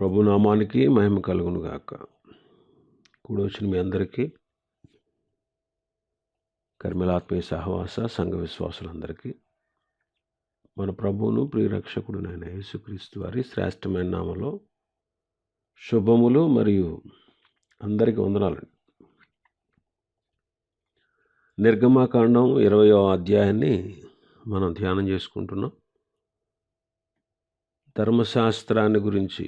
ప్రభునామానికి మహిమ కలుగును గాక. కూడొచ్చిన మీ అందరికీ, కర్మలాత్మీయ సహవాస సంఘ విశ్వాసులందరికీ మన ప్రభువును ప్రియరక్షకుడునైన యేసుక్రీస్తు వారి శ్రేష్టమైన నామలో శుభములు మరియు అందరికీ వందనాలండి. నిర్గమాకాండం 20వ అధ్యాయాన్ని మనం ధ్యానం చేసుకుంటున్నాం. ధర్మశాస్త్రాన్ని గురించి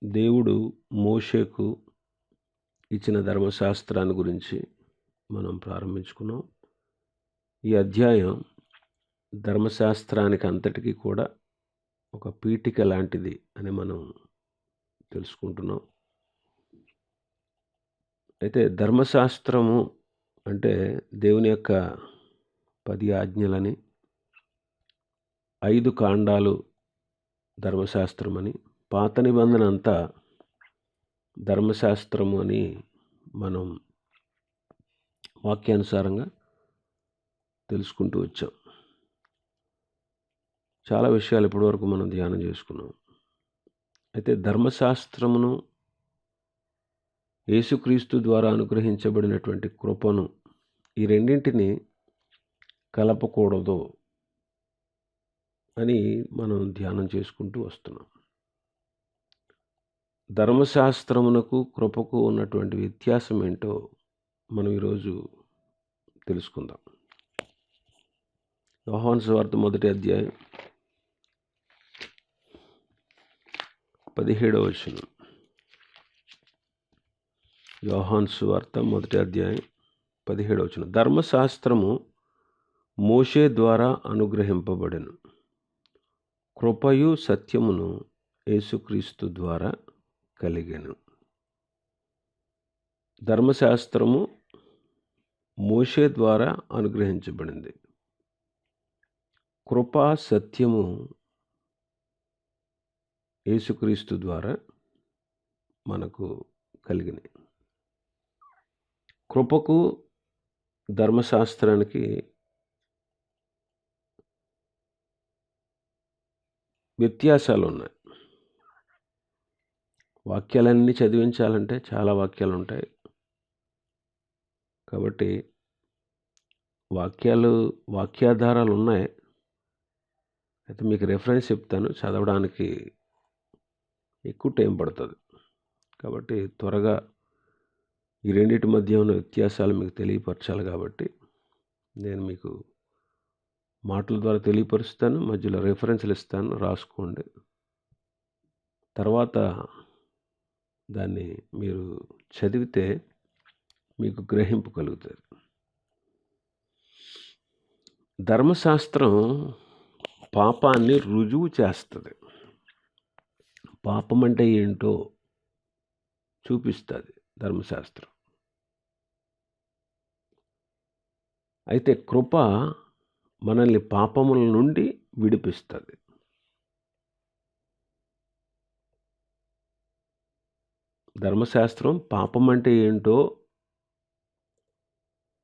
దేవుడు మోషేకు ఇచ్చిన ధర్మశాస్త్రాన్ని గురించి మనం ప్రారంభించుకున్నాం. ఈ అధ్యాయం ధర్మశాస్త్రానికి అంతటికీ కూడా ఒక పీఠిక లాంటిది అని మనం తెలుసుకుంటున్నాం. అయితే ధర్మశాస్త్రము అంటే దేవుని యొక్క 10 ఆజ్ఞలని, 5 కాండాలు ధర్మశాస్త్రమని, పాత నిబంధన అంతా ధర్మశాస్త్రము అని మనం వాక్యానుసారంగా తెలుసుకుంటూ వచ్చాం. చాలా విషయాలు ఇప్పటివరకు మనం ధ్యానం చేసుకున్నాం. అయితే ధర్మశాస్త్రమును, యేసుక్రీస్తు ద్వారా అనుగ్రహించబడినటువంటి కృపను, ఈ రెండింటిని కలపకూడదు అని మనం ధ్యానం చేసుకుంటూ వస్తున్నాం. ధర్మశాస్త్రమునకు కృపకు ఉన్నటువంటి వ్యత్యాసం ఏంటో మనం ఈరోజు తెలుసుకుందాం. యోహాను సువార్త 1వ అధ్యాయం 17వ వచనం. యోహాను సువార్త 1వ అధ్యాయం 17వ వచనం. ధర్మశాస్త్రము మోషే ద్వారా అనుగ్రహింపబడెను, కృపయు సత్యమును యేసుక్రీస్తు ద్వారా కలిగెను. ధర్మశాస్త్రము మోషే ద్వారా అనుగ్రహించబడింది, కృపా సత్యము యేసుక్రీస్తు ద్వారా మనకు కలిగినాయి. కృపకు ధర్మశాస్త్రానికి వ్యత్యాసాలు ఉన్నాయి. వాక్యాలన్నీ చదివించాలంటే చాలా వాక్యాలు ఉంటాయి. కాబట్టి వాక్యాధారాలు ఉన్నాయి. అయితే మీకు రెఫరెన్స్ చెప్తాను, చదవడానికి ఎక్కువ టైం పడుతుంది. కాబట్టి త్వరగా ఈ రెండింటి మధ్య ఉన్న వ్యత్యాసాలు మీకు తెలియపరచాలి. కాబట్టి నేను మీకు మాటల ద్వారా తెలియపరుస్తాను, మధ్యలో రెఫరెన్స్లు ఇస్తాను, రాసుకోండి. తర్వాత దాన్ని మీరు చదివితే మీకు గ్రహింపు కలుగుతుంది. ధర్మశాస్త్రం పాపాన్ని రుజువు చేస్తుంది. పాపం అంటే ఏంటో చూపిస్తుంది ధర్మశాస్త్రం. అయితే కృప మనల్ని పాపముల నుండి విడిపిస్తుంది. ధర్మశాస్త్రం పాపం అంటే ఏంటో,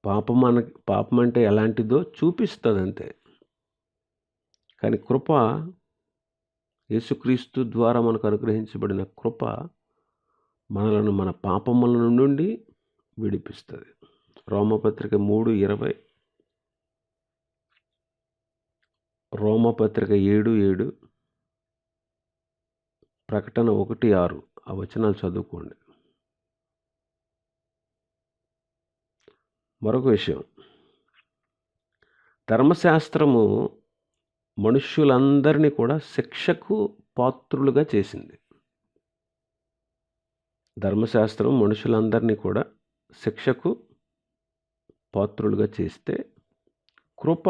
పాపం అంటే ఎలాంటిదో చూపిస్తుంది అంతే. కానీ కృప, యేసుక్రీస్తు ద్వారా మనకు అనుగ్రహించబడిన కృప మనలను మన పాపముల నుండి విడిపిస్తుంది. రోమపత్రిక 3:20, రోమపత్రిక 7:7, ప్రకటన 1:6 ఆ వచనాలు చదువుకోండి. మరొక విషయం, ధర్మశాస్త్రము మనుష్యులందరినీ కూడా శిక్షకు పాత్రులుగా చేసింది. ధర్మశాస్త్రం మనుషులందరినీ కూడా శిక్షకు పాత్రులుగా చేస్తే, కృప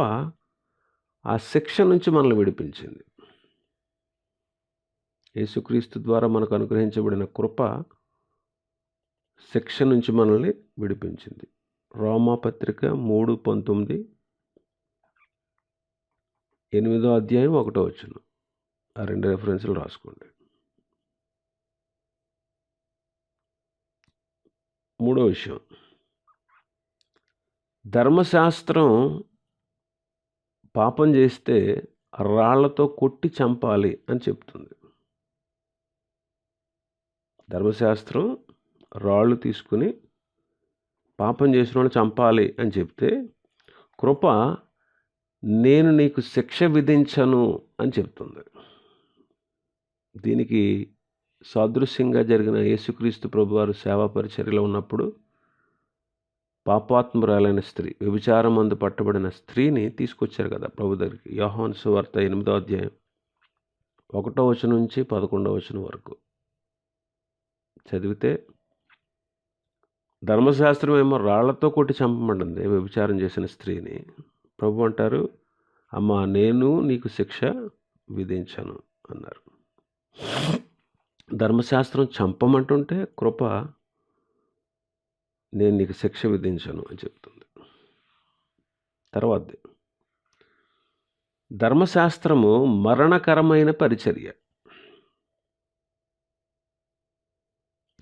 ఆ శిక్ష నుంచి మనల్ని విడిపించింది. యేసుక్రీస్తు ద్వారా మనకు అనుగ్రహించబడిన కృప శిక్ష నుంచి మనల్ని విడిపించింది. రోమపత్రిక 3:19, 8వ అధ్యాయం 1వ వచనం. ఆ 2 రెఫరెన్స్లు రాసుకోండి. 3వ విషయం, ధర్మశాస్త్రం పాపం చేస్తే రాళ్లతో కొట్టి చంపాలి అని చెప్తుంది. ధర్మశాస్త్రం రాళ్ళు తీసుకుని పాపం చేసిన వాళ్ళు చంపాలి అని చెప్తే, కృప నేను నీకు శిక్ష విధించను అని చెప్తుంది. దీనికి సాదృశ్యంగా జరిగిన యేసుక్రీస్తు ప్రభువారు సేవా పరిచర్యలో ఉన్నప్పుడు పాపాత్మురాలైన స్త్రీ, వ్యభిచారం మందు పట్టబడిన స్త్రీని తీసుకొచ్చారు కదా ప్రభు దగ్గరికి. యోహాను సువార్త 8వ అధ్యాయం 1వ వచనం నుంచి 11వ వచనం వరకు చదివితే, ధర్మశాస్త్రం ఏమో రాళ్లతో కొట్టి చంపమంటుంది వ్యభిచారం చేసిన స్త్రీని. ప్రభు అంటారు, అమ్మా నేను నీకు శిక్ష విధించను అన్నారు. ధర్మశాస్త్రం చంపమంటుంటే కృప నేను నీకు శిక్ష విధించను అని చెప్తుంది. తర్వాత ధర్మశాస్త్రము మరణకరమైన పరిచర్య.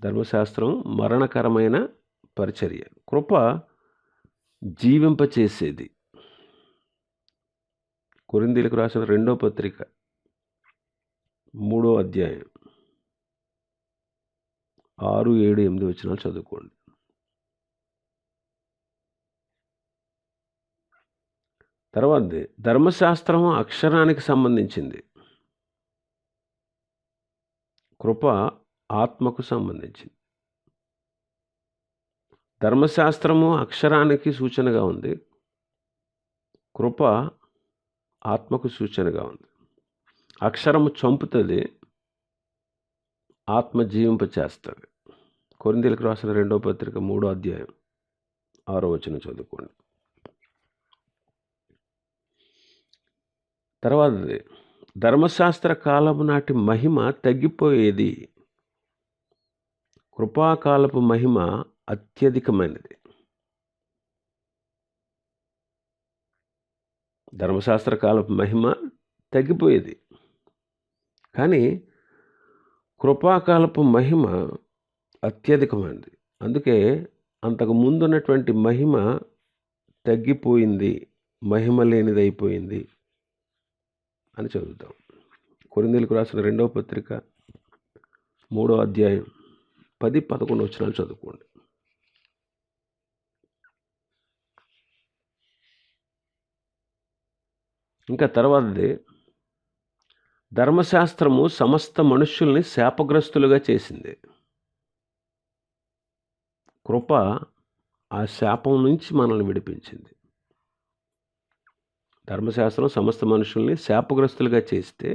ధర్మశాస్త్రం మరణకరమైన పరిచర్య, కృప జీవింపచేసేది. కొరింథీయులకు రాసిన 2వ పత్రిక 3వ అధ్యాయం 6, 7, 8 వచనాలు చదువుకోండి. తర్వాత ధర్మశాస్త్రం అక్షరానికి సంబంధించింది, కృప ఆత్మకు సంబంధించింది. ధర్మశాస్త్రము అక్షరానికి సూచనగా ఉంది, కృప ఆత్మకు సూచనగా ఉంది. అక్షరము చంపుతుంది, ఆత్మ జీవింపచేస్తుంది. కొరింథీయులకు రాసిన 2వ పత్రిక 3వ అధ్యాయం 6వ వచనం చదువుకోండి. తర్వాత ధర్మశాస్త్ర కాలము నాటి మహిమ తగ్గిపోయేది, కృపాకాలపు మహిమ అత్యధికమైనది. ధర్మశాస్త్ర కాలపు మహిమ తగ్గిపోయేది, కానీ కృపాకాలపు మహిమ అత్యధికమైనది. అందుకే అంతకు ముందున్నటువంటి మహిమ తగ్గిపోయింది, మహిమ లేనిదైపోయింది అని చదువుతాం. కొరింథీయులకు రాసిన 2వ పత్రిక 3వ అధ్యాయం 10, 11 వచనాలు చదువుకోండి. ఇంకా తర్వాతది, ధర్మశాస్త్రము సమస్త మనుష్యుల్ని శాపగ్రస్తులుగా చేసింది, కృప ఆ శాపం నుంచి మనల్ని విడిపించింది. ధర్మశాస్త్రం సమస్త మనుషుల్ని శాపగ్రస్తులుగా చేస్తే,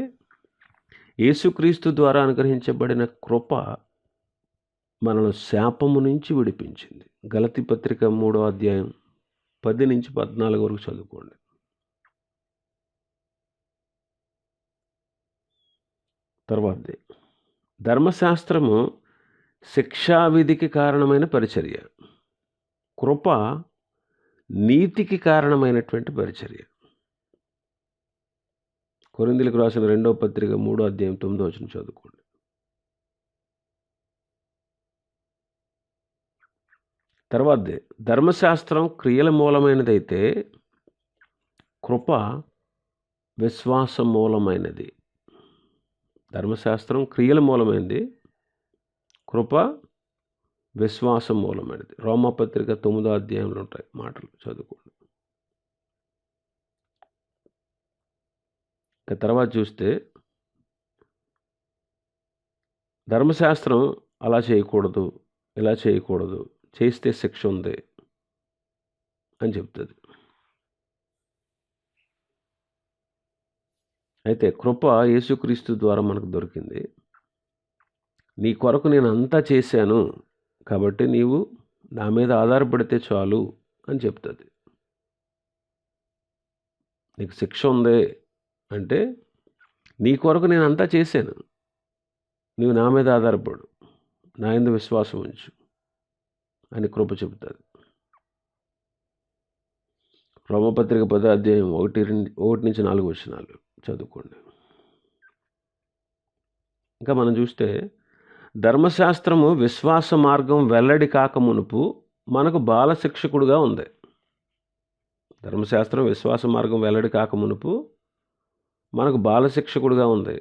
యేసుక్రీస్తు ద్వారా అనుగ్రహించబడిన కృప మనల్ని శాపము నుంచి విడిపించింది. గలతీ పత్రిక 3వ అధ్యాయం 10 నుంచి 14 వరకు చదువుకోండి. తర్వాత ధర్మశాస్త్రము శిక్షావిధికి కారణమైన పరిచర్య, కృప నీతికి కారణమైనటువంటి పరిచర్య. కొరింథీయులకు రాసిన 2వ పత్రిక 3వ అధ్యాయం 9వ వచనం చదువుకోండి. తర్వాత ధర్మశాస్త్రం క్రియల మూలమైనదైతే, కృప విశ్వాసం మూలమైనది. ధర్మశాస్త్రం క్రియల మూలమైనది, కృప విశ్వాసం మూలమైనది. రోమాపత్రిక 9వ అధ్యాయంలో ఉంటాయి మాటలు, చదువుకోండి. ఇక తర్వాత చూస్తే, ధర్మశాస్త్రం అలా చేయకూడదు, ఇలా చేయకూడదు, చేస్తే శిక్ష ఉంది అని చెప్తుంది. అయితే కృప యేసుక్రీస్తు ద్వారా మనకు దొరికింది. నీ కొరకు నేను అంతా చేశాను కాబట్టి నీవు నా మీద ఆధారపడితే చాలు అని చెప్తుంది. నీకు శిక్ష ఉంది అంటే, నీ కొరకు నేను అంతా చేశాను, నీవు నా మీద ఆధారపడు, నా యందు విశ్వాసం ఉంచు అని కృప చెబుతుంది. రోమపత్రిక 10వ అధ్యాయం 1 నుంచి 4 వచనాలు చదువుకోండి. ఇంకా మనం చూస్తే, ధర్మశాస్త్రము విశ్వాస మార్గం వెల్లడి కాక మునుపు మనకు బాలశిక్షకుడుగా ఉంది. ధర్మశాస్త్రం విశ్వాస మార్గం వెల్లడి కాక మునుపు మనకు బాలశిక్షకుడుగా ఉంది.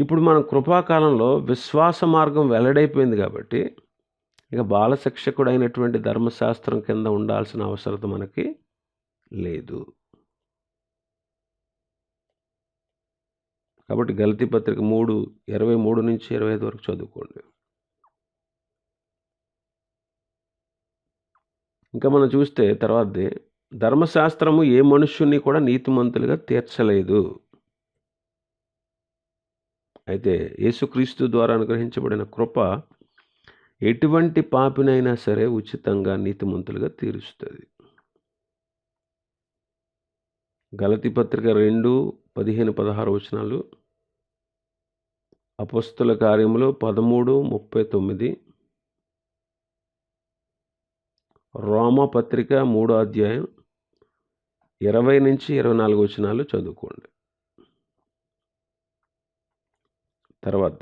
ఇప్పుడు మనం కృపాకాలంలో విశ్వాస మార్గం వెల్లడైపోయింది కాబట్టి ఇక బాలశిక్షకుడైనటువంటి ధర్మశాస్త్రం కింద ఉండాల్సిన అవసరత మనకి లేదు. కాబట్టి గలతీ పత్రిక 3:23 నుంచి 25 వరకు చదువుకోండి. ఇంకా మనం చూస్తే తర్వాతది, ధర్మశాస్త్రము ఏ మనుష్యుని కూడా నీతిమంతులుగా తీర్చలేదు. అయితే యేసుక్రీస్తు ద్వారా అనుగ్రహించబడిన కృప ఎటువంటి పాపినైనా సరే ఉచితంగా నీతిమంతులుగా తీరుస్తుంది. గలతీ పత్రిక 2:15-16 వచనాలు, అపోస్తల కార్యములు 13:39, రోమా పత్రిక 3వ అధ్యాయం 20-24 వచనాలు చదువుకోండి. తర్వాత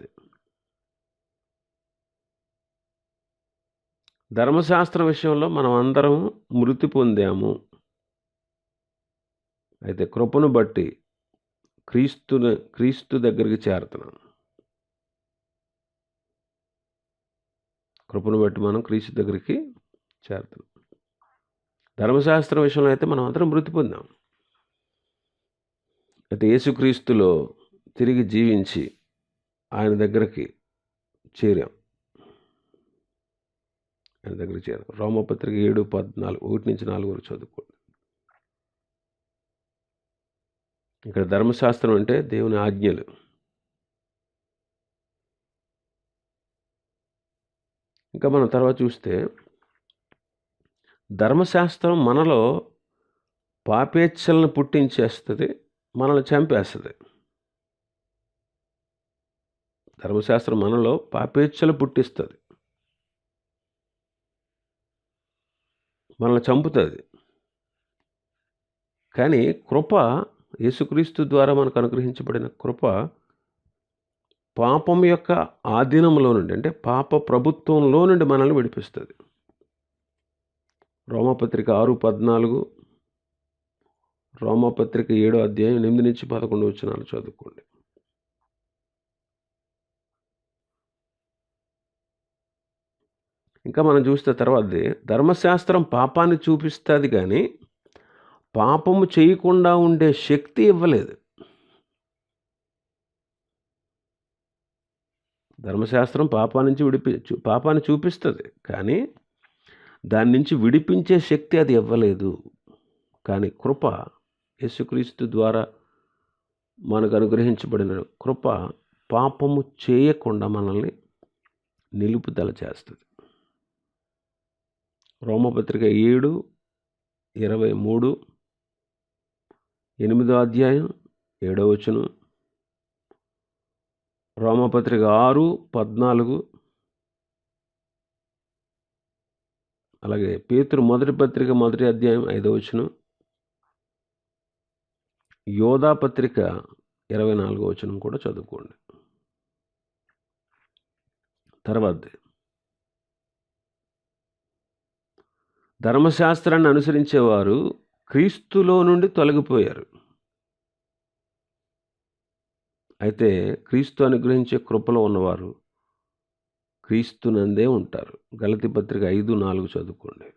ధర్మశాస్త్రం విషయంలో మనం అందరం మృతి పొందాము. అయితే కృపను బట్టి క్రీస్తు దగ్గరికి చేరుతున్నాం. కృపను బట్టి మనం క్రీస్తు దగ్గరికి చేరుతున్నాం. ధర్మశాస్త్రం విషయంలో అయితే మనం అందరం మృతి పొందాం. అయితే యేసుక్రీస్తులో తిరిగి జీవించి ఆయన దగ్గరికి చేరాం. ఆయన దగ్గరికి చేరాం. రోమపత్రిక 7:14 1-4 వరకు చదువుకోండి. ఇక్కడ ధర్మశాస్త్రం అంటే దేవుని ఆజ్ఞలు. ఇంకా మనం తర్వాత చూస్తే ధర్మశాస్త్రం మనలో పాపేచ్ఛలను పుట్టించేస్తుంది, మనల్ని చంపేస్తుంది. ధర్మశాస్త్రం మనలో పాపేచ్ఛలు పుట్టిస్తుంది, మనల్ని చంపుతుంది. కానీ కృప, యేసుక్రీస్తు ద్వారా మనకు అనుగ్రహించబడిన కృప పాపం యొక్క ఆధీనంలో నుండి, అంటే పాప ప్రభుత్వంలో నుండి మనల్ని విడిపిస్తుంది. రోమపత్రిక 6:14, రోమపత్రిక 7వ అధ్యాయం 8-11 వచనాలు చదువుకోండి. ఇంకా మనం చూస్తే తర్వాతది, ధర్మశాస్త్రం పాపాన్ని చూపిస్తుంది కానీ పాపము చేయకుండా ఉండే శక్తి ఇవ్వలేదు. ధర్మశాస్త్రం పాపాన్ని చూపిస్తుంది కానీ దాని నుంచి విడిపించే శక్తి అది ఇవ్వలేదు. కానీ కృప, యేసుక్రీస్తు ద్వారా మనకు అనుగ్రహించబడిన కృప పాపము చేయకుండా మనల్ని నిలుపుదల చేస్తుంది. రోమపత్రిక 7:23, 8వ అధ్యాయం 7వ వచనం, రోమపత్రిక 6:14, అలాగే పేతురు మొదటి పత్రిక 1వ అధ్యాయం 5వ వచనం, యోధా పత్రిక 24వ వచనం కూడా చదువుకోండి. తర్వాత ధర్మశాస్త్రాన్ని అనుసరించేవారు క్రీస్తులో నుండి తొలగిపోయారు. అయితే క్రీస్తు అనుగ్రహించే కృపలో ఉన్నవారు క్రీస్తునందే ఉంటారు. గలతీ పత్రిక 5:4 చదువుకోండి.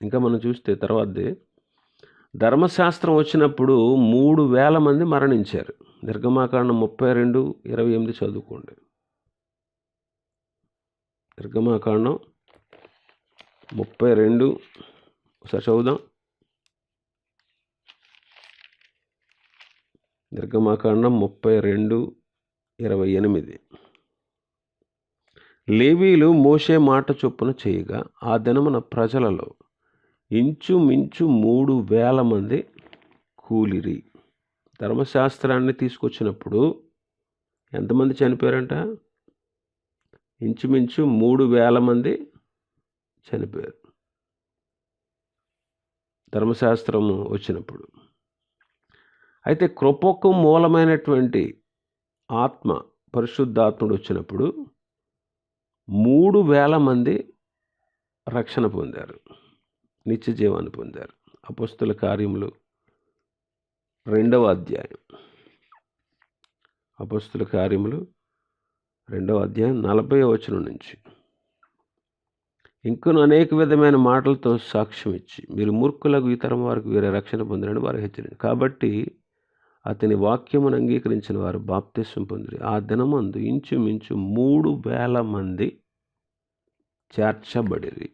ఇంకా మనం చూస్తే తర్వాతది, ధర్మశాస్త్రం వచ్చినప్పుడు 3,000 మంది మరణించారు. నిర్గమాకాండం 32:28 చదువుకోండి. నిర్గమాకాండం 32 ఒకసారి చదువుదాం. నిర్గమాకాండం 32:28. లేవీయులు మోషే మాట చొప్పున చేయగా ఆ దినమున ప్రజలలో ఇంచుమించు 3,000 మంది కూలిరి. ధర్మశాస్త్రాన్ని తీసుకొచ్చినప్పుడు ఎంతమంది చనిపోయారంట? ఇంచుమించు 3,000 మంది చనిపోయారు ధర్మశాస్త్రము వచ్చినప్పుడు. అయితే కృపకు మూలమైనటువంటి ఆత్మ, పరిశుద్ధాత్ముడు వచ్చినప్పుడు 3,000 మంది రక్షణ పొందారు, నిత్య జీవాన్ని పొందారు. అపోస్తల కార్యములు 2వ అధ్యాయం, అపొస్తలుల కార్యములు 2వ అధ్యాయం 40వ వచనం నుంచి. ఇంకను అనేక విధమైన మాటలతో సాక్ష్యం ఇచ్చి, మీరు మూర్ఖులకు ఈ తరం వారికి వేరే రక్షణ పొందినని వారు హెచ్చరించారు. కాబట్టి అతని వాక్యమును అంగీకరించిన వారు బాప్తిస్మం పొందిరి. ఆ దినమందు ఇంచుమించు 3,000 మంది చేర్చబడిరి.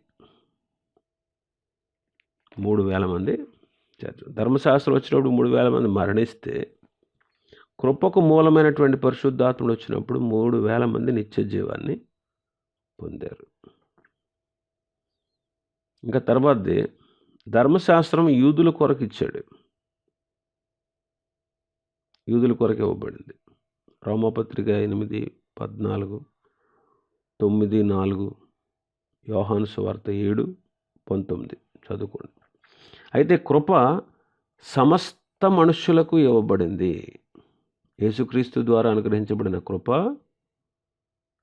3,000 మంది ధర్మశాస్త్రం వచ్చినప్పుడు 3,000 మంది మరణిస్తే, కృపకు మూలమైనటువంటి పరిశుద్ధాత్ముడు వచ్చినప్పుడు 3,000 మంది నిత్య జీవాన్ని పొందారు. ఇంకా తర్వాతది, ధర్మశాస్త్రం యూదుల కొరకు ఇచ్చాడు, యూదుల కొరకు ఇవ్వబడింది. రోమాపత్రిక 8:14, 9:4, యోహాను సువార్త 7:19 చదువుకోండి. అయితే కృప సమస్త మనుష్యులకు ఇవ్వబడింది. యేసుక్రీస్తు ద్వారా అనుగ్రహించబడిన కృప,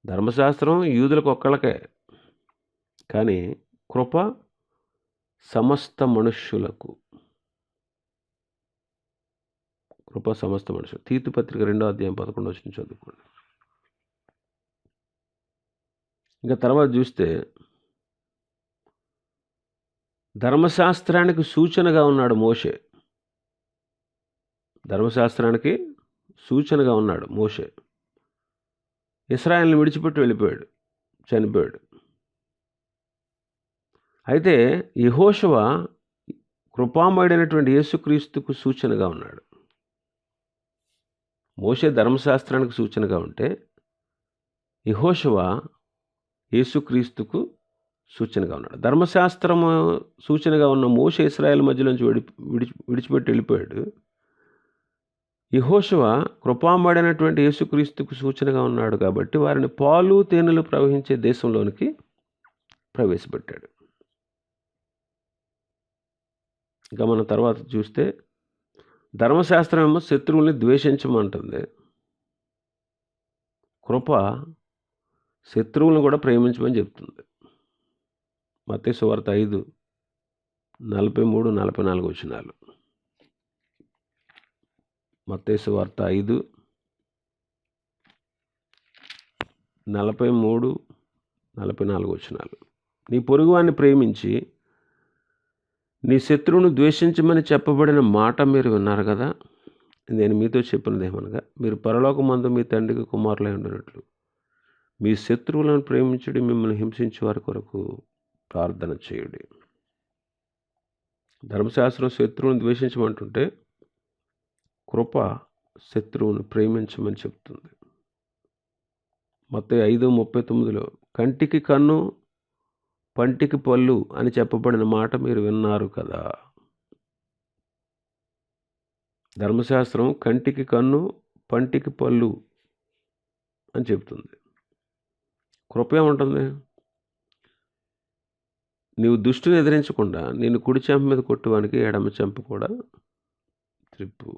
ధర్మశాస్త్రం యూదులకు ఒక్కళ్ళకే, కానీ కృప సమస్త మనుష్యులకు. కృప సమస్త మనుషులు. తీతు పత్రిక 2వ అధ్యాయం 11వ వచనం చదువుకోండి. ఇంకా తర్వాత చూస్తే, ధర్మశాస్త్రానికి సూచనగా ఉన్నాడు మోషే. ధర్మశాస్త్రానికి సూచనగా ఉన్నాడు మోషే. ఇశ్రాయేలుని విడిచిపెట్టి వెళ్ళిపోయాడు, చనిపోయాడు. అయితే యెహోషువ కృపామయుడైనటువంటి యేసుక్రీస్తుకు సూచనగా ఉన్నాడు. మోషే ధర్మశాస్త్రానికి సూచనగా ఉంటే, యెహోషువ యేసుక్రీస్తుకు సూచనగా ఉన్నాడు. ధర్మశాస్త్రము సూచనగా ఉన్న మోషే ఇశ్రాయేలు మధ్యలోంచి విడిచిపెట్టి వెళ్ళిపోయాడు. యెహోషువ కృపామయుడైనటువంటి యేసుక్రీస్తుకు సూచనగా ఉన్నాడు కాబట్టి వారిని పాలు తేనెలు ప్రవహించే దేశంలోనికి ప్రవేశపెట్టాడు. ఇంకా మనం తర్వాత చూస్తే, ధర్మశాస్త్రం ఏమో శత్రువుల్ని ద్వేషించమంటుంది, కృప శత్రువులను కూడా ప్రేమించమని చెప్తుంది. మత్తయి సువార్త 5:43-44 వచనాలు. మత్తయి సువార్త 5:43-44 వచనాలు. నీ పొరుగువాన్ని ప్రేమించి నీ శత్రువును ద్వేషించమని చెప్పబడిన మాట మీరు విన్నారు కదా. నేను మీతో చెప్పినదేమనగా, మీరు పరలోకమందు మీ తండ్రికి కుమారులై ఉండినట్లు మీ శత్రువులను ప్రేమించుడి, మిమ్మల్ని హింసించే వారి కొరకు ప్రార్థన చేయుడి. ధర్మశాస్త్రం శత్రువుని ద్వేషించమంటుంటే, కృప శత్రువును ప్రేమించమని చెప్తుంది. మత్తయి 5:39లో కంటికి కన్ను పంటికి పళ్ళు అని చెప్పబడిన మాట మీరు విన్నారు కదా. ధర్మశాస్త్రం కంటికి కన్ను పంటికి పళ్ళు అని చెప్తుంది. కృప ఏముంటుంది? నీవు దుష్టుని ఎదిరించకుండా నేను కుడి చెంప మీద కొట్టువానికి ఎడమ చెంప కూడా త్రిప్పు.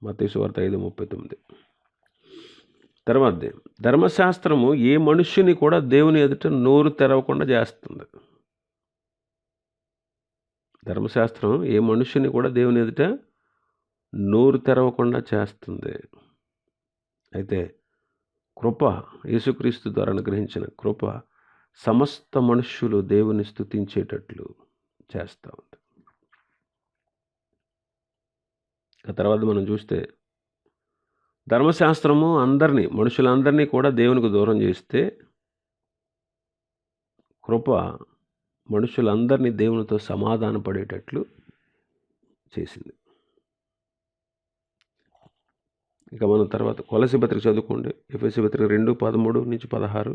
మత్తయి సువార్త 5:39. తర్వాత, ధర్మశాస్త్రము ఏ మనుష్యుని కూడా దేవుని ఎదుట నోరు తెరవకుండా చేస్తుంది. ధర్మశాస్త్రం ఏ మనుష్యుని కూడా దేవుని ఎదుట నోరు తెరవకుండా చేస్తుంది. అయితే కృప, యేసుక్రీస్తు ద్వారా అనుగ్రహించిన కృప సమస్త మనుష్యులు దేవుని స్తుతించేటట్లు చేస్తూ ఉంది. ఆ తర్వాత మనం చూస్తే, ధర్మశాస్త్రము మనుషులందరినీ కూడా దేవునికి దూరం చేస్తే, కృప మనుషులందరినీ దేవునితో సమాధాన పడేటట్లు చేసింది. ఇక మనం తర్వాత కొలస్సీ పత్రిక చదువుకోండి. ఎఫెసీ పత్రిక 2:13-16,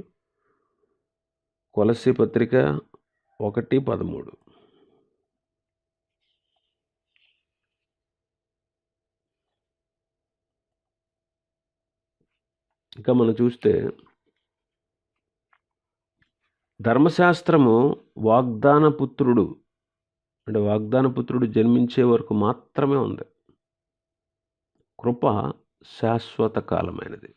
కొలస్సీ పత్రిక 1:13. ఇంకా మనం చూస్తే, ధర్మశాస్త్రము వాగ్దాన పుత్రుడు జన్మించే వరకు మాత్రమే ఉంది. కృప శాశ్వత కాలమైనది.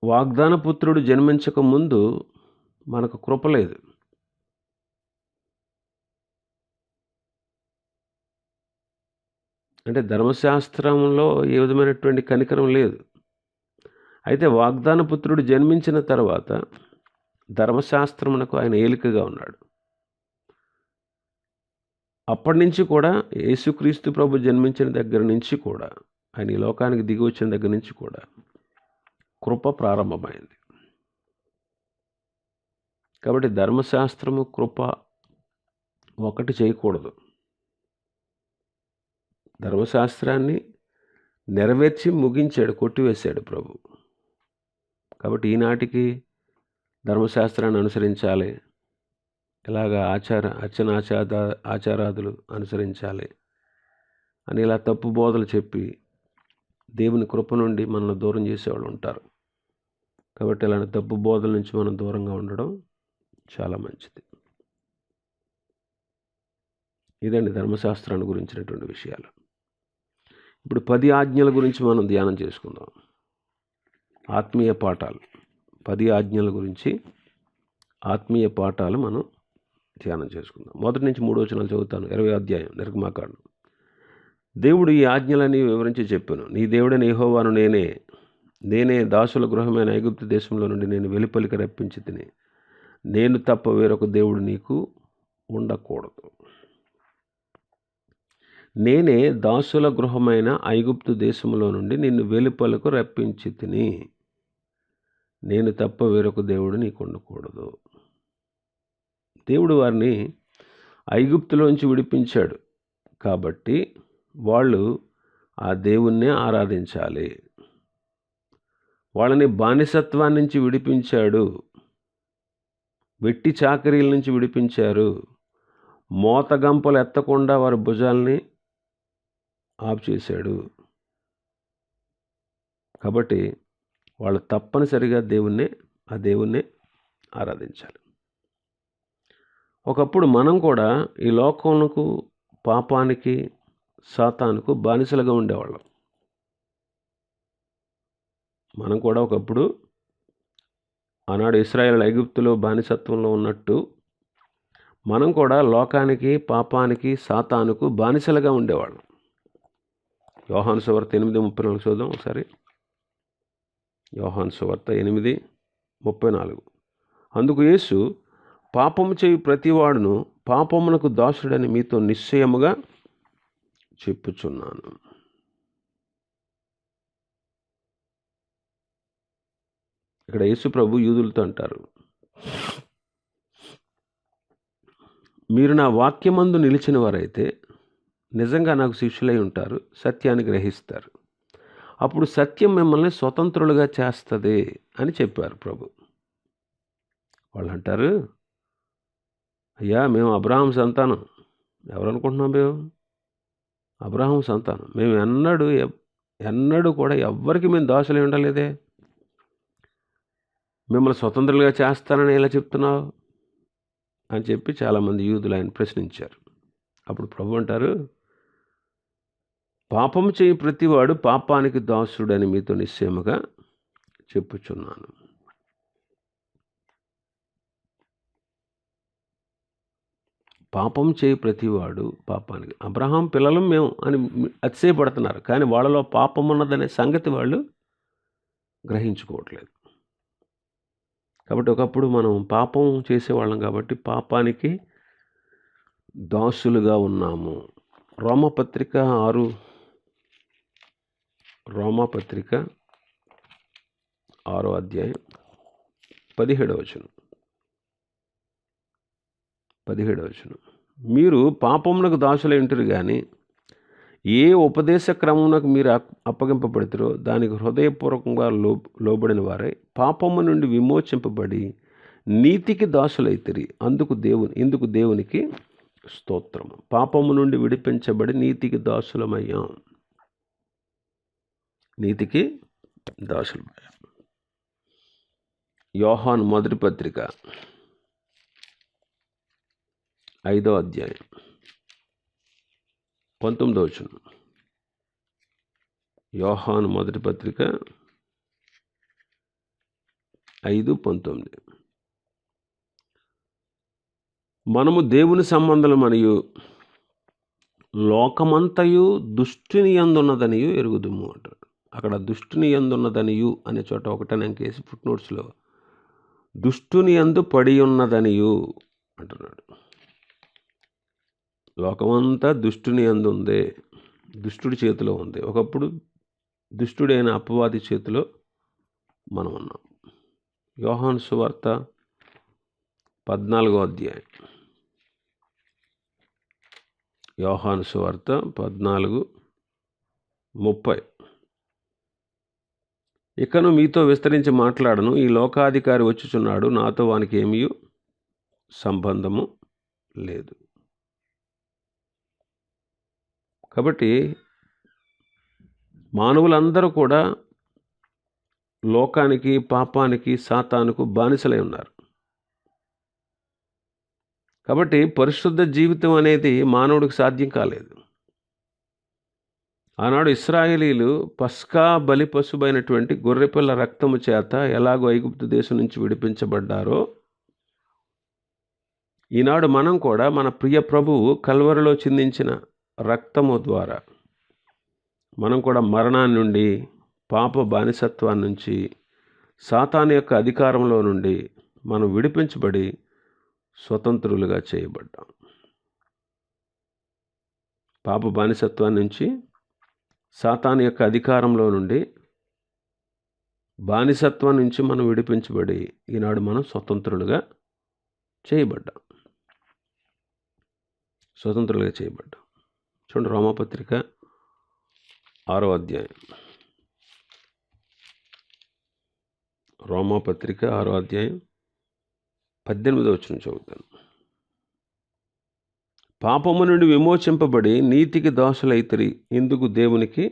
వాగ్దాన పుత్రుడు జన్మించక ముందు మనకు కృప లేదు. అంటే ధర్మశాస్త్రంలో ఏ విధమైనటువంటి కనికరం లేదు. అయితే వాగ్దాన పుత్రుడు జన్మించిన తర్వాత ధర్మశాస్త్రమునకు ఆయన ఏలికగా ఉన్నాడు. అప్పటి నుంచి కూడా యేసుక్రీస్తు ప్రభు జన్మించిన దగ్గర నుంచి కూడా, ఆయన ఈ లోకానికి దిగి వచ్చిన దగ్గర నుంచి కూడా కృప ప్రారంభమైంది. కాబట్టి ధర్మశాస్త్రము కృప ఒకటి చేయకూడదు. ధర్మశాస్త్రాన్ని నెరవేర్చి ముగించాడు, కొట్టివేశాడు ప్రభు. కాబట్టి ఈనాటికి ధర్మశాస్త్రాన్ని అనుసరించాలి, ఇలాగా ఆచారాదులు అనుసరించాలి అని ఇలా తప్పు బోధలు చెప్పి దేవుని కృప నుండి మనల్ని దూరం చేసేవాళ్ళు ఉంటారు. కాబట్టి ఇలాంటి తప్పు బోధల నుంచి మనం దూరంగా ఉండడం చాలా మంచిది. ఇదండి ధర్మశాస్త్రాన్ని గురించినటువంటి విషయాలు. ఇప్పుడు 10 ఆజ్ఞల గురించి మనం ధ్యానం చేసుకుందాం. ఆత్మీయ పాఠాలు, 10 ఆజ్ఞల గురించి ఆత్మీయ పాఠాలు మనం ధ్యానం చేసుకుందాం. 1 నుంచి 3 వచనాలు చదువుతాను. 20వ అధ్యాయం నిర్గమాకాండం. దేవుడు ఈ ఆజ్ఞలని వివరించి చెప్పాను. నీ దేవుడైన యెహోవాను నేనే దాసుల గృహమైన ఐగుప్తు దేశంలో నుండి నేను వెలుపలికి రప్పించి తిని, నేను తప్ప వేరొక దేవుడు నీకు ఉండకూడదు. నేనే దాసుల గృహమైన ఐగుప్తు దేశంలో నుండి నిన్ను వెలుపలకు రప్పించి తిని, నేను తప్ప వేరొక దేవుడు నీకు ఉండకూడదు. దేవుడు వారిని ఐగుప్తులోంచి విడిపించాడు కాబట్టి వాళ్ళు ఆ దేవుణ్ణే ఆరాధించాలి. వాళ్ళని బానిసత్వాన్ని నుంచి విడిపించాడు, వెట్టి చాకరీల నుంచి విడిపించారు, మోతగంపలు ఎత్తకుండా వారి భుజాల్ని ఆపు చేశాడు. కాబట్టి వాళ్ళు తప్పనిసరిగా ఆ దేవుణ్ణే ఆరాధించాలి. ఒకప్పుడు మనం కూడా ఈ లోకమునకు, పాపానికి, సాతానుకు బానిసలుగా ఉండేవాళ్ళం. మనం కూడా ఒకప్పుడు ఆనాడు ఇశ్రాయేలు ఐగుప్తులో బానిసత్వంలో ఉన్నట్టు మనం కూడా లోకానికి, పాపానికి, సాతానుకు బానిసలుగా ఉండేవాళ్ళం. యోహాను సువార్త 8:34 చూద్దాం ఒకసారి. యోహాను సువార్త 8:34. అందుకు యేసు, పాపము చేయు ప్రతివాడును పాపమునకు దాసుడని మీతో నిశ్చయముగా చెప్పుచున్నాను. ఇక్కడ యేసు ప్రభు యూదులతో అంటారు, మీరు నా వాక్యమందు నిలిచిన వారైతే నిజంగా నాకు శిష్యులై ఉంటారు, సత్యాన్ని గ్రహిస్తారు. అప్పుడు సత్యం మిమ్మల్ని స్వతంత్రులుగా చేస్తుంది అని చెప్పారు ప్రభు. వాళ్ళు అంటారు, అయ్యా మేము అబ్రహాం సంతానం. ఎవరనుకుంటున్నాం? మేము అబ్రహాం సంతానం. మేము ఎన్నడూ కూడా ఎవ్వరికి మేము దాసులై ఉండలేదే, మిమ్మల్ని స్వతంత్రులుగా చేస్తానని ఎలా చెప్తున్నావు అని చెప్పి చాలామంది యూదులు ఆయన ప్రశ్నించారు. అప్పుడు ప్రభు అంటారు, పాపము చేయి ప్రతివాడు పాపానికి దాసుడని మీతో నిశ్చయముగా చెప్పుచున్నాను. పాపం చేయి ప్రతివాడు పాపానికి. అబ్రహాం పిల్లలం మేము అని అతిశయపడుతున్నారు, కానీ వాళ్ళలో పాపం ఉన్నదనే సంగతి వాళ్ళు గ్రహించుకోవట్లేదు. కాబట్టి ఒకప్పుడు మనం పాపం చేసేవాళ్ళం కాబట్టి పాపానికి దాసులుగా ఉన్నాము. రోమపత్రిక 6వ అధ్యాయం 17వ వచనం. మీరు పాపమునకు దాసులై ఉంటారు, కానీ ఏ ఉపదేశ క్రమమునకు మీరు అప్పగింపబడతారో దానికి హృదయపూర్వకంగా లోబడిన వారై పాపము నుండి విమోచింపబడి నీతికి దాసులైతిరి. ఇందుకు దేవునికి స్తోత్రము. పాపము నుండి విడిపించబడి నీతికి దాసులమయ్యాం. నీతికి దాసులమయ్యాం. యోహాను మొదటి పత్రిక 5వ అధ్యాయం 19వ వచనం. యోహాను మొదటి పత్రిక 5:19. మనము దేవుని సంబంధులమనియు లోకమంతయు దుష్టుని యందున్నదనియు ఎరుగుదుము అంటాడు. అక్కడ దుష్టుని యందున్నదనియు అనే చోట ఒకటే కేసి ఫుట్నోట్స్లో దుష్టుని యందు పడి ఉన్నదనియు అంటున్నాడు. లోకమంతా దుష్టుని యందు ఉంది, దుష్టుడి చేతిలో ఉంది. ఒకప్పుడు దుష్టుడైన అపవాది చేతిలో మనం ఉన్నాం. యోహాను సువార్త 14వ అధ్యాయం. యోహాను సువార్త 14:30. ఇకను మీతో విస్తరించి మాట్లాడను, ఈ లోకాధికారి వచ్చుచున్నాడు, నాతో వానికి ఏమీ సంబంధము లేదు. కాబట్టి మానవులందరూ కూడా లోకానికి, పాపానికి, సాతానుకు బానిసలై ఉన్నారు. కాబట్టి పరిశుద్ధ జీవితం అనేది మానవుడికి సాధ్యం కాలేదు. ఆనాడు ఇశ్రాయేలీలు పస్కా బలి పశువైనటువంటి గొర్రెపిల్ల రక్తము చేత ఎలాగో ఐగుప్తు దేశం నుంచి విడిపించబడ్డారో, ఈనాడు మనం కూడా మన ప్రియ ప్రభువు కల్వరిలో చిందించిన రక్తము ద్వారా మనం కూడా మరణాన్ని నుండి, పాప బానిసత్వాన్ని నుంచి, సాతాను యొక్క అధికారంలో నుండి మనం విడిపించబడి స్వతంత్రులుగా చేయబడ్డాం. పాప బానిసత్వాన్ని నుంచి, సాతాను యొక్క అధికారంలో నుండి, బానిసత్వం నుంచి మనం విడిపించబడి ఈనాడు మనం స్వతంత్రులుగా చేయబడ్డాం. స్వతంత్రులుగా చేయబడ్డాం. చూడండి, రోమాపత్రిక 6వ అధ్యాయం. రోమాపత్రిక 6వ అధ్యాయం 18వ వచనం చదువుతాను. పాపము నుండి విమోచింపబడి నీతికి దాసులైతిరి, ఇందుకు దేవునికి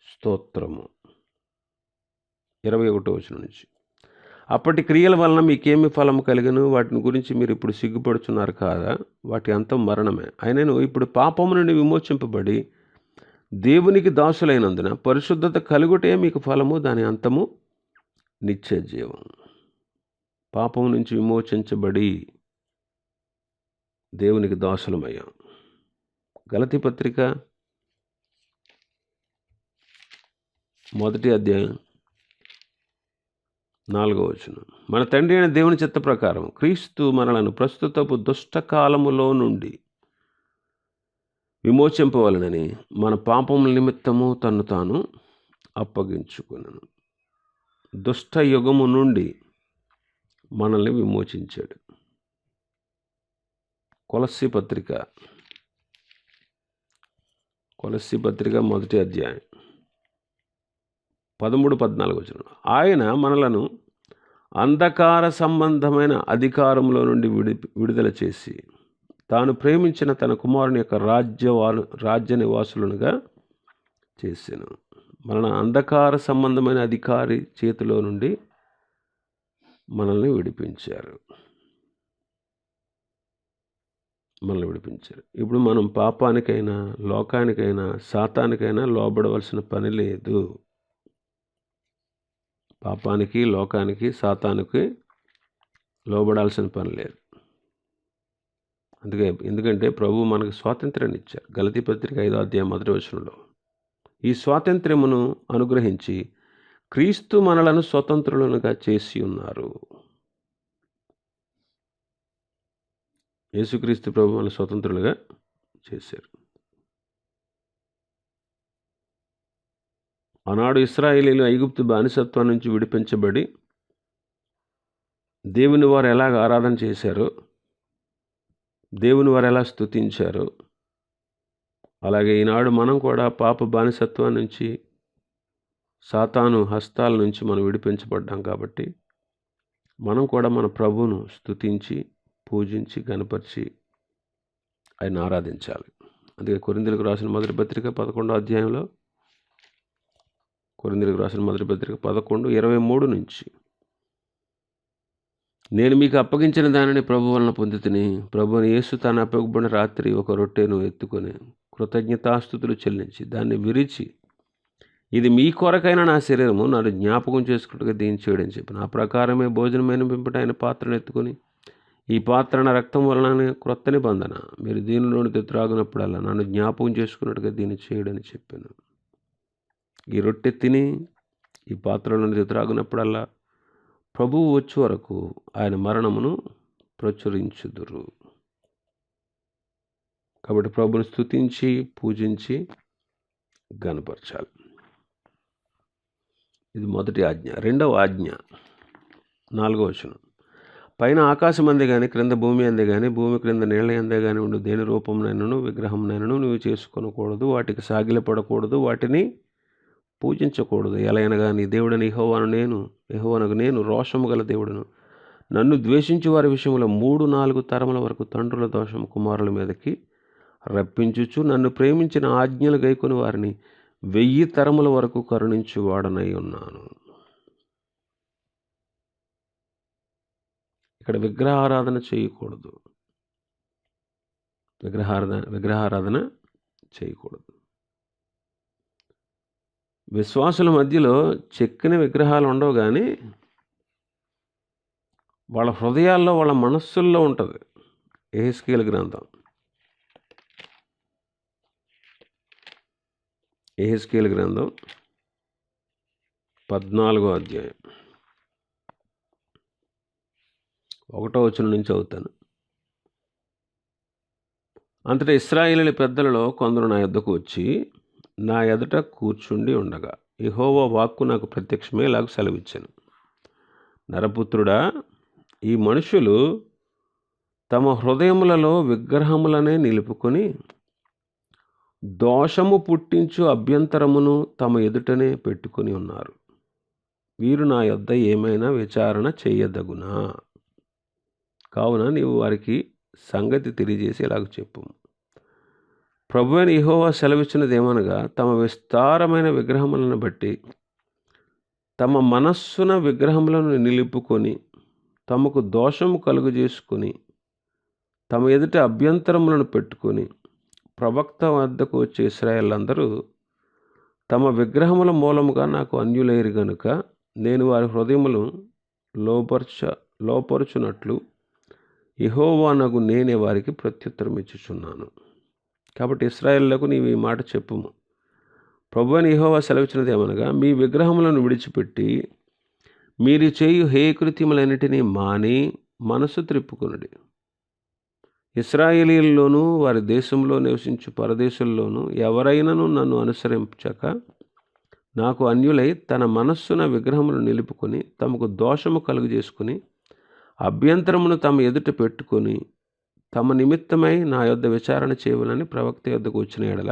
స్తోత్రము. 21వ వచనం నుంచి. అప్పటి క్రియల వలన మీకేమి ఫలము కలిగను, వాటిని గురించి మీరు ఇప్పుడు సిగ్గుపడుచున్నారు కాదా? వాటి అంతం మరణమే. అయినను ఇప్పుడు పాపము నుండి విమోచింపబడి దేవునికి దాసులైనందున పరిశుద్ధత కలుగుటే మీకు ఫలము, దాని అంతము నిత్య జీవం. పాపము నుంచి విమోచించబడి దేవునికి దాసులమయ్యాం. గలతీ పత్రిక 1వ అధ్యాయం 4వ వచనం. మన తండ్రి అయిన దేవుని చిత్త ప్రకారం క్రీస్తు మనలను ప్రస్తుతపు దుష్టకాలములో నుండి విమోచింపవలనని మన పాపముల నిమిత్తము తన్ను తాను అప్పగించుకున్నాను. దుష్ట యుగము నుండి మనల్ని విమోచించాడు. కొలస్సీ పత్రిక 1వ అధ్యాయం 13-14 వచనం. ఆయన మనలను అంధకార సంబంధమైన అధికారంలో నుండి విడుదల చేసి తాను ప్రేమించిన తన కుమారుని యొక్క రాజ్య నివాసులనుగా చేసాను. మన అంధకార సంబంధమైన అధికారి చేతిలో నుండి మనల్ని విడిపించారు. ఇప్పుడు మనం పాపానికైనా, లోకానికైనా, సాతానికైనా లోబడవలసిన పని లేదు. పాపానికి, లోకానికి, సాతానికి లోబడాల్సిన పని లేదు. ఎందుకంటే ప్రభు మనకు స్వాతంత్ర్యాన్ని ఇచ్చారు. గలతీ పత్రిక 5వ అధ్యాయం 1వ వచనంలో ఈ స్వాతంత్ర్యమును అనుగ్రహించి క్రీస్తు మనలను స్వతంత్రులుగా చేసి ఉన్నారు. యేసుక్రీస్తు ప్రభు మనల్ని స్వతంత్రులుగా చేశారు. ఆనాడు ఇశ్రాయేలీలు ఐగుప్తు బానిసత్వం నుంచి విడిపించబడి దేవుని వారు ఎలాగ ఆరాధన చేశారో, దేవుని వారు ఎలా స్తుతించారో, అలాగే ఈనాడు మనం కూడా పాప బానిసత్వం నుంచి, సాతాను హస్తాల నుంచి మనం విడిపించబడ్డాం. కాబట్టి మనం కూడా మన ప్రభువును స్తుతించి, పూజించి, గణపరిచి ఆయన ఆరాధించాలి. అందుకే కొరింథీయులకు రాసిన మొదటి పత్రిక 11వ అధ్యాయంలో, కొరింథీయులకు రాసిన మొదటి పత్రిక 11:23 నుంచి, నేను మీకు అప్పగించిన దానిని ప్రభు వలన పొందితిని. ప్రభువుని యేసు తాను అప్పగింపబడిన రాత్రి ఒక రొట్టెను ఎత్తుకొని కృతజ్ఞతాస్తుతులు చెల్లించి దాన్ని విరిచి, ఇది మీ కొరకైన నా శరీరము, నాడు జ్ఞాపకం చేసుకుంటూ దీన్ని చేయడం చెప్పిన. ఆ ప్రకారమే భోజనమైన పిమ్మట ఆయన పాత్రను ఎత్తుకొని ఈ పాత్ర నా రక్తం వలన క్రొత్త నిబంధన. మీరు దీనిలోని త్రాగినప్పుడల్లా నన్ను జ్ఞాపకం చేసుకున్నట్టుగా దీన్ని చేయడని చెప్పాను. ఈ రొట్టె తిని ఈ పాత్రలోని త్రాగినప్పుడల్లా ప్రభువు వచ్చే వరకు ఆయన మరణమును ప్రచురించుదురు. కాబట్టి ప్రభుని స్తుతించి పూజించి గనపరచాలి. ఇది మొదటి ఆజ్ఞ. రెండవ ఆజ్ఞ 4వ వచనం. పైన ఆకాశం అందే కానీ క్రింద భూమి అందే కానీ భూమి క్రింద నీళ్ళ అందే కానీ ఉండు దేని రూపంనైనను విగ్రహంనైనను నువ్వు చేసుకొనకూడదు, వాటికి సాగిలపడకూడదు, వాటిని పూజించకూడదు. ఎలయనగా నీ దేవుడని యెహోవానగు నేను రోషము గల దేవుడును. నన్ను ద్వేషించి వారి విషయంలో 3-4 తరముల వరకు తండ్రుల దోషము కుమారుల మీదకి రప్పించుచు నన్ను ప్రేమించిన ఆజ్ఞలు గైకొని వారిని 1000 తరముల వరకు కరుణించు వాడనై ఉన్నాను. ఇక్కడ విగ్రహారాధన చేయకూడదు. విగ్రహారాధన చేయకూడదు. విశ్వాసుల మధ్యలో చెక్కిన విగ్రహాలు ఉండవు, కానీ వాళ్ళ హృదయాల్లో వాళ్ళ మనస్సుల్లో ఉంటుంది. యెహెజ్కేలు గ్రంథం 14వ అధ్యాయం 1వ వచనం నుంచి చదువుతాను. అంతటా ఇశ్రాయేలీయుల పెద్దలలో కొందరు నా యొద్దకు వచ్చి నా ఎదుట కూర్చుండి ఉండగా యెహోవా వాక్కు నాకు ప్రత్యక్షమే ఇలాగ సెలవిచ్చాను. నరపుత్రుడా, ఈ మనుషులు తమ హృదయములలో విగ్రహములనే నిలుపుకొని దోషము పుట్టించు అభ్యంతరమును తమ ఎదుటనే పెట్టుకొని ఉన్నారు. వీరు నా యొద్ద ఏమైనా విచారణ చేయదగునా? కావున నీవు వారికి సంగతి తెలియజేసి ఇలాగ చెప్పు. ప్రభువైన యెహోవా సెలవిచ్చినదేమనగా, తమ విస్తారమైన విగ్రహములను బట్టి తమ మనస్సున విగ్రహములను నిలుపుకొని తమకు దోషము కలుగజేసుకొని తమ ఎదుట అభ్యంతరములను పెట్టుకొని ప్రవక్త వద్దకు వచ్చే ఇశ్రాయేలందరూ తమ విగ్రహముల మూలముగా నాకు అన్యులైరు గనుక నేను వారి హృదయములు లోపరుచునట్లు యెహోవానగు నేనే వారికి ప్రత్యుత్తరం ఇచ్చుచున్నాను. కాబట్టి ఇశ్రాయేలులకు నీవు ఈ మాట చెప్పుము. ప్రభువైన యెహోవా సెలవిచ్చినది ఏమనగా, మీ విగ్రహములను విడిచిపెట్టి మీరు చేయు హేయకృత్యములన్నిటినీ మాని మనసు త్రిప్పుకొనుడి. ఇశ్రాయేలీయుల్లోనూ వారి దేశంలో నివసించు పరదేశుల్లోనూ ఎవరైనాను నన్ను అనుసరించక నాకు అన్యులై తన మనస్సున విగ్రహములు నిలుపుకొని తమకు దోషము కలుగజేసుకుని అభ్యంతరమును తమ ఎదుట పెట్టుకొని తమ నిమిత్తమై నా యొద్ద విచారణ చేయవలని ప్రవక్త యొద్దకు వచ్చిన ఎడల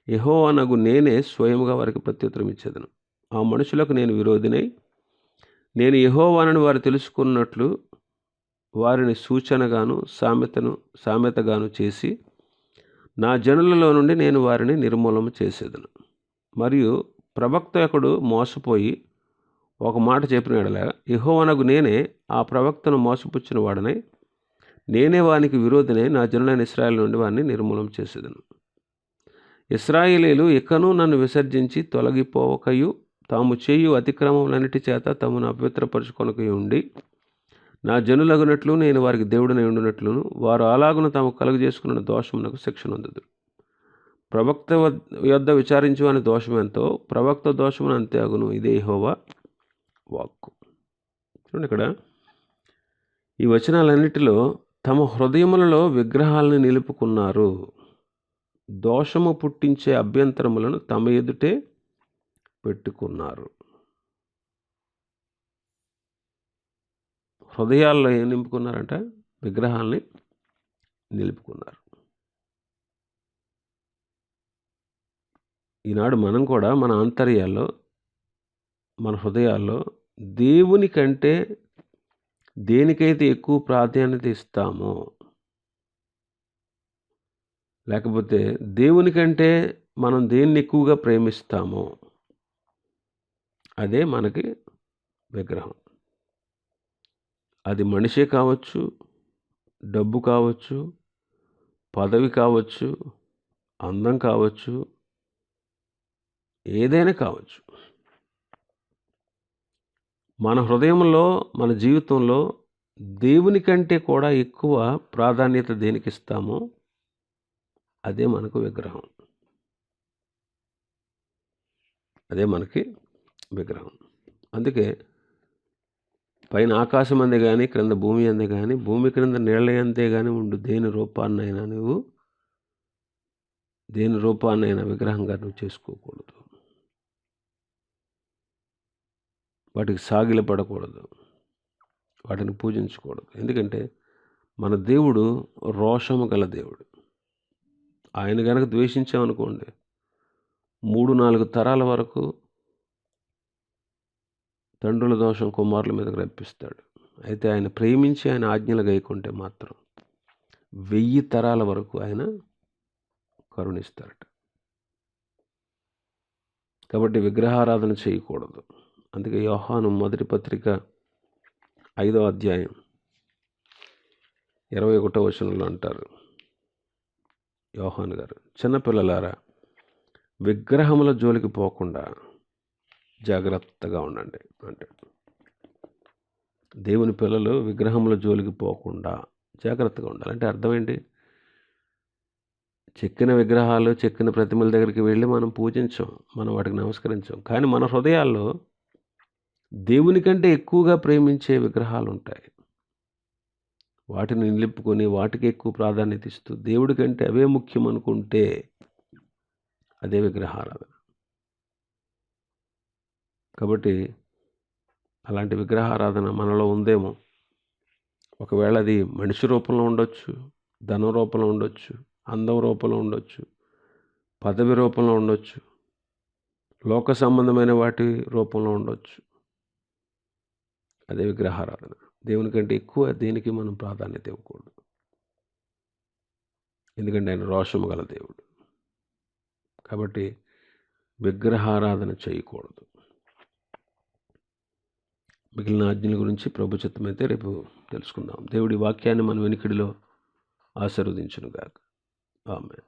యెహోవానగు నేనే స్వయముగా వారికి ప్రత్యుత్తరం ఇచ్చేదను. ఆ మనుషులకు నేను విరోధినై నేను యెహోవానని వారు తెలుసుకున్నట్లు వారిని సూచనగాను సామెతగాను చేసి నా జనులలో నుండి నేను వారిని నిర్మూలన చేసేదను. మరియు ప్రవక్త ఒకడు మోసపోయి ఒక మాట చెప్పిన ఎడల యెహోవానగు నేనే ఆ ప్రవక్తను మోసపుచ్చిన వాడనై నేనే వానికి విరోధినై నా జనులైన ఇశ్రాయేలు నుండి వారిని నిర్మూలన చేసేదను. ఇశ్రాయేలీయులు ఇకను నన్ను విసర్జించి తొలగిపోవకయు తాము చేయు అతిక్రమములన్నిటి చేత తమను అపవిత్రపరుచుకొనకయు ఉండి నా జనులగునట్లు నేను వారికి దేవుడినై ఉండునట్లును వారు అలాగున తాము కలుగజేసుకున్న దోషమునకు శిక్ష నొందుదురు. ప్రవక్త యొద్ద విచారించు అని దోషం ఎంతో ప్రవక్త దోషమును అంతే అగును. ఇదే యెహోవా వాక్కు. చూడండి, ఇక్కడ ఈ వచనాలన్నిటిలో తమ హృదయములలో విగ్రహాలను నిలుపుకున్నారు. దోషము పుట్టించే అభ్యంతరములను తమ ఎదుటే పెట్టుకున్నారు. హృదయాల్లో ఏం నింపుకున్నారంట? విగ్రహాలని నిలుపుకున్నారు. ఈనాడు మనం కూడా మన ఆంతర్యాల్లో మన హృదయాల్లో దేవుని కంటే దేనికైతే ఎక్కువ ప్రాధాన్యత ఇస్తామో, లేకపోతే దేవుని కంటే మనం దేన్ని ఎక్కువగా ప్రేమిస్తామో అదే మనకి విగ్రహం. అది మనిషే కావచ్చు, డబ్బు కావచ్చు, పదవి కావచ్చు, అందం కావచ్చు, ఏదైనా కావచ్చు. మన హృదయంలో మన జీవితంలో దేవుని కంటే కూడా ఎక్కువ ప్రాధాన్యత దేనికి ఇస్తామో అదే మనకు విగ్రహం. అదే మనకి విగ్రహం. అందుకే పైన ఆకాశం అందే కానీ, క్రింద భూమి అందే కానీ, భూమి క్రింద నీళ్ళ అంతే కానీ ఉండు దేని రూపాన్నైనా విగ్రహంగా నువ్వు చేసుకోకూడదు. వాటికి సాగిలపడకూడదు, వాటిని పూజించకూడదు. ఎందుకంటే మన దేవుడు రోషము గల దేవుడు. ఆయన కనుక ద్వేషించామనుకోండి 3-4 తరాల వరకు తండ్రుల దోషం కుమారుల మీదకి రప్పిస్తాడు. అయితే ఆయన ప్రేమించి ఆయన ఆజ్ఞలు గైకుంటే మాత్రం 1000 తరాల వరకు ఆయన కరుణిస్తారట. కాబట్టి విగ్రహారాధన చేయకూడదు. అందుకే యోహాను మొదటి పత్రిక 5వ అధ్యాయం 21వ వచనంలో అంటారు యోహాను గారు, చిన్నపిల్లలారా విగ్రహముల జోలికి పోకుండా జాగ్రత్తగా ఉండండి అంటే దేవుని పిల్లలు విగ్రహముల జోలికి పోకుండా జాగ్రత్తగా ఉండాలి. అంటే అర్థం ఏంటి? చెక్కిన విగ్రహాలు, చెక్కిన ప్రతిమల దగ్గరికి వెళ్ళి మనం పూజించాం, మనం వాటికి నమస్కరించాం. కానీ మన హృదయాల్లో దేవుని కంటే ఎక్కువగా ప్రేమించే విగ్రహాలు ఉంటాయి. వాటిని నిలుపుకొని వాటికి ఎక్కువ ప్రాధాన్యత ఇస్తూ దేవుడి కంటే అవే ముఖ్యం అనుకుంటే అదే విగ్రహారాధన. కాబట్టి అలాంటి విగ్రహారాధన మనలో ఉందేమో. ఒకవేళ అది మనిషి రూపంలో ఉండొచ్చు, ధనం రూపంలో ఉండొచ్చు, అందం రూపంలో ఉండొచ్చు, పదవి రూపంలో ఉండొచ్చు, లోక సంబంధమైన వాటి రూపంలో ఉండొచ్చు. అదే విగ్రహారాధన. దేవుని కంటే ఎక్కువ దేనికి మనం ప్రాధాన్యత ఇవ్వకూడదు. ఎందుకంటే ఆయన రోషము గల దేవుడు. కాబట్టి విగ్రహారాధన చేయకూడదు. మిగిలిన ఆజ్ఞల గురించి ప్రభు చిత్తమైతే రేపు తెలుసుకుందాం. దేవుడి వాక్యాన్ని మన వెనుకడిలో ఆశీర్వదించునుగాక. ఆమేన్.